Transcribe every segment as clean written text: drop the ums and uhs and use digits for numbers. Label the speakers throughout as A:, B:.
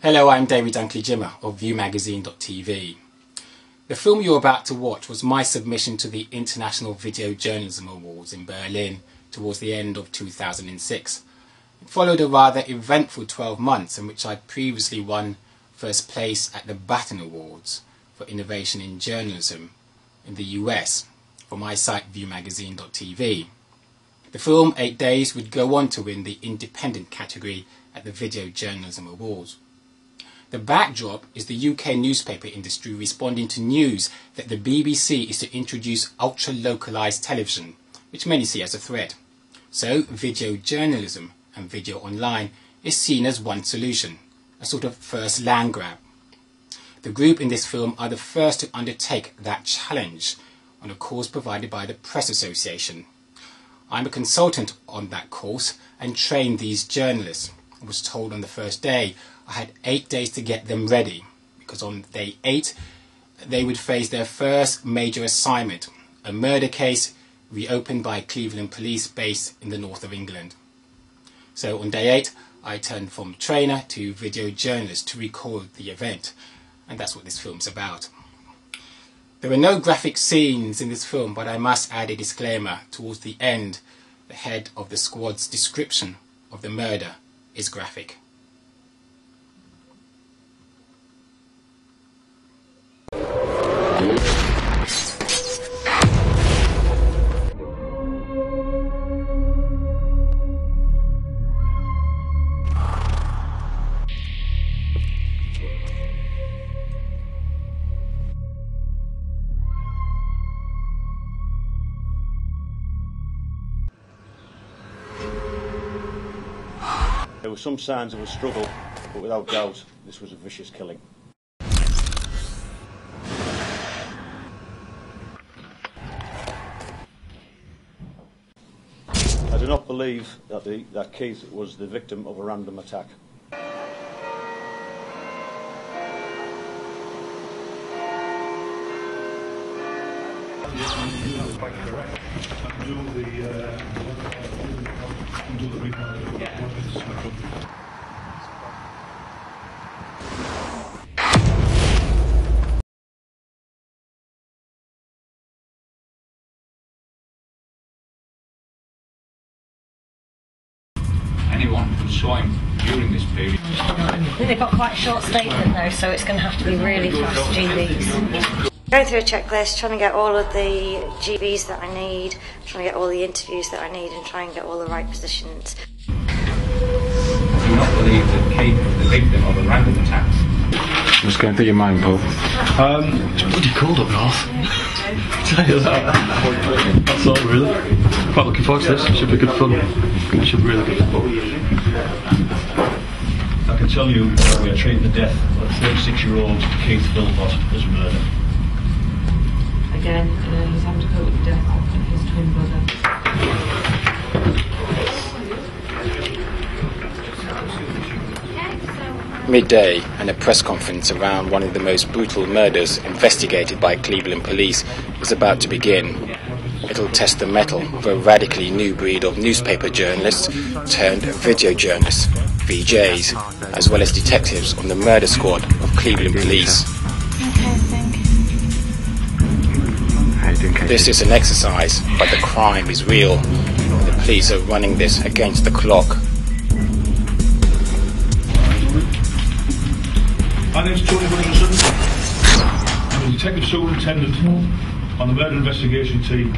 A: Hello, I'm David Dunkley-Jimmer of viewmagazine.tv. The film you're about to watch was my submission to the International Video Journalism Awards in Berlin towards the end of 2006. It followed a rather eventful 12 months in which I'd previously won first place at the Baton Awards for Innovation in Journalism in the US for my site viewmagazine.tv. The film 8 Days would go on to win the Independent category at the Video Journalism Awards. The backdrop is the UK newspaper industry responding to news that the BBC is to introduce ultra-localised television, which many see as a threat. So video journalism and video online is seen as one solution, a sort of first land grab. The group in this film are the first to undertake that challenge on a course provided by the Press Association. I'm a consultant on that course and trained these journalists. I was told on the first day I had 8 days to get them ready, because on day 8 they would face their first major assignment, a murder case reopened by Cleveland police based in the north of England. So on day 8 I turned from trainer to video journalist to record the event, and that's what this film's about. There are no graphic scenes in this film, but I must add a disclaimer. Towards the end, the head of the squad's description of the murder is graphic.
B: There were some signs of a struggle, but without doubt, this was a vicious killing. I do not believe that Keith was the victim of a random attack.
C: Anyone who saw him during this period.
D: I think they've got quite a short statement though, so it's going to have to be really fast GBs. Going through a checklist, trying to get all of the GBs that I need, trying to get all the interviews that I need and try and get all the right positions.
C: I do not believe that Kate was the victim of a random attack.
A: What's going through your mind, Paul?
E: It's bloody cold up north. Tell you that. That's all really. Quite looking forward to this. Should be good fun. It should be really good fun. I can tell you we are treating the death of 36-year-old Keith Philpott as murder.
F: Again, he's having to cope with the death of his twin brother.
A: Midday, and a press conference around one of the most brutal murders investigated by Cleveland police is about to begin. It'll test the mettle of a radically new breed of newspaper journalists turned video journalists, VJs, as well as detectives on the murder squad of Cleveland police. This is an exercise, but the crime is real. The police are running this against the clock.
E: My name's Tony Hutchinson. I'm the Detective Superintendent on the murder investigation team,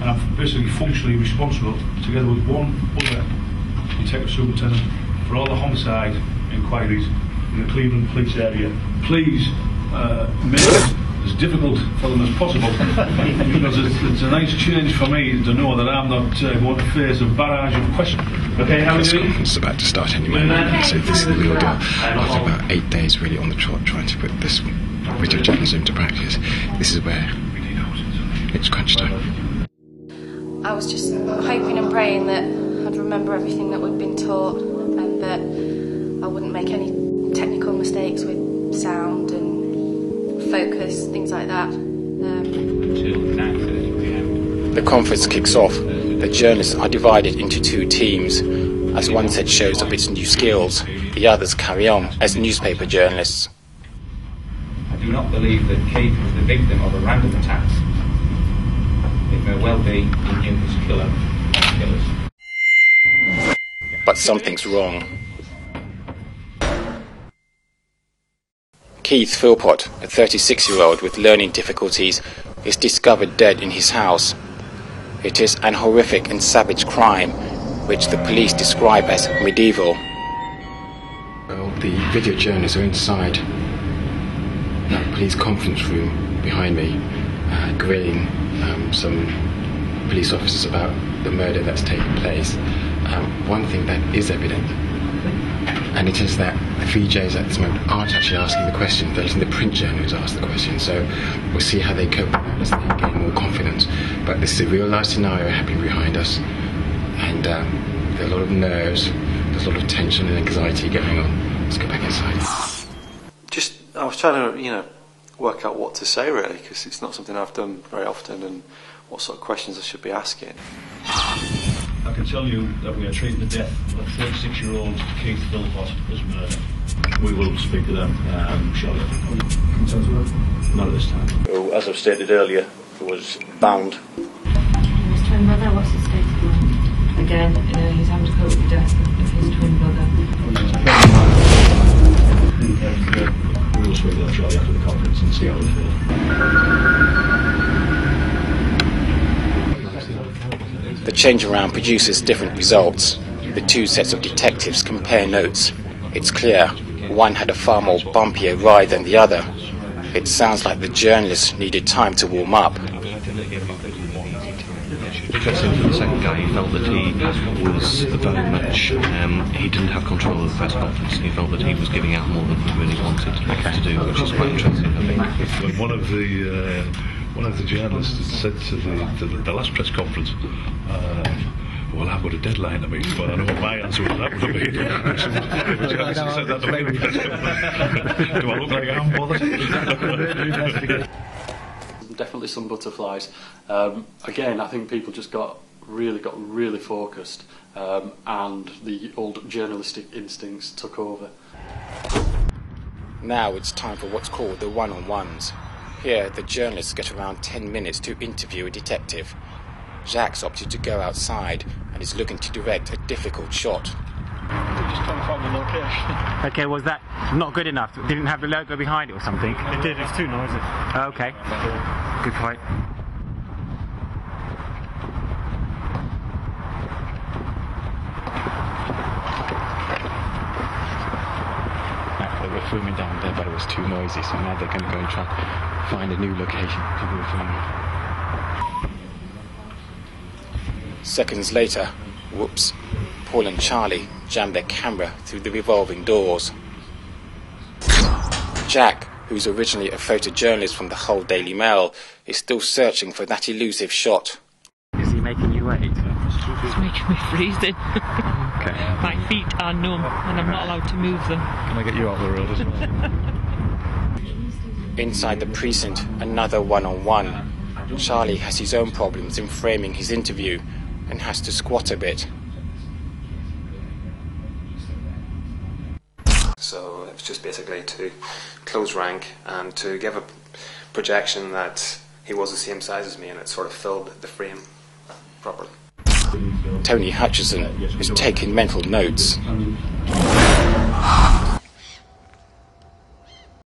E: and I'm basically functionally responsible, together with one other Detective Superintendent, for all the homicide inquiries in the Cleveland police area. Please make it as difficult for them as possible, because it's a nice change for me to know that I'm not going to face a barrage of questions. Okay, how are you doing?
G: It's about to start any moment, so this is the real deal. After about 8 days really on the trot trying to put this video journalism into practice, this is where it's crunch time.
H: I was just hoping and praying that I'd remember everything that we'd been taught and that I wouldn't make any technical mistakes with sound and focus, things like that.
A: The conference kicks off. The journalists are divided into two teams. As one set shows off its new skills, the others carry on as newspaper journalists.
C: I do not believe that Kate was the victim of a random attack. It may well be an impulse killer.
A: But something's wrong. Keith Philpott, a 36-year-old with learning difficulties, is discovered dead in his house. It is an horrific and savage crime, which the police describe as medieval.
G: Well, the video journalists are inside that police conference room behind me, grilling some police officers about the murder that's taken place. One thing that is evident, and it is that the VJs at this moment aren't actually asking the question, they're letting the print journalists ask the question, so we'll see how they cope with that as they gain more confidence. But this is a real life scenario happening behind us, and there are a lot of nerves, there's a lot of tension and anxiety going on. Let's go back inside.
I: I was trying to, work out what to say really, because it's not something I've done very often, and what sort of questions I should be asking.
E: I can tell you that we are treating the death of 36-year-old Keith Philpott as murder. We will speak to them shortly. Not at this time.
B: Who, as I've stated earlier, was bound.
F: His twin brother, what's his state of mind? Again, he's having to cope with the death of his twin brother.
E: We will speak to them shortly after the conference and see how they feel.
A: The change around produces different results. The two sets of detectives compare notes. It's clear one had a far more bumpier ride than the other. It sounds like the journalist needed time to warm up.
J: Interesting for the second guy, he felt that he was very much, he didn't have control of the press conference. He felt that he was giving out more than he really wanted to do, which is quite interesting, I think.
E: One of the journalists said to the last press conference, well, I've got a deadline to meet, but I know what my answer was that would be. The journalist said that to me. Do I look like I'm bothered?
K: Definitely some butterflies. Again, I think people just got really focused, and the old journalistic instincts took over.
A: Now it's time for what's called the one-on-ones. Here, the journalists get around 10 minutes to interview a detective. Jacques opted to go outside and is looking to direct a difficult shot.
E: We're just trying to find the location.
A: Okay, was that not good enough? Didn't have the logo behind it or something?
E: It did, it's too noisy.
A: Okay, good point. They were filming down there, but it was too noisy, so now they're going to go and try and find a new location to do the filming. Seconds later, whoops, Paul and Charlie jammed their camera through the revolving doors. Jack, who's originally a photojournalist from the Hull Daily Mail, is still searching for that elusive shot. Is he making you wait?
F: It's making me freezing.
A: Okay.
F: My feet are numb and I'm not allowed to move them.
E: Can I get you out the road as well?
A: Inside the precinct, another one-on-one. Charlie has his own problems in framing his interview and has to squat a bit.
I: So it was just basically to close rank and to give a projection that he was the same size as me, and it sort of filled the frame properly.
A: Tony Hutchison is taking mental notes.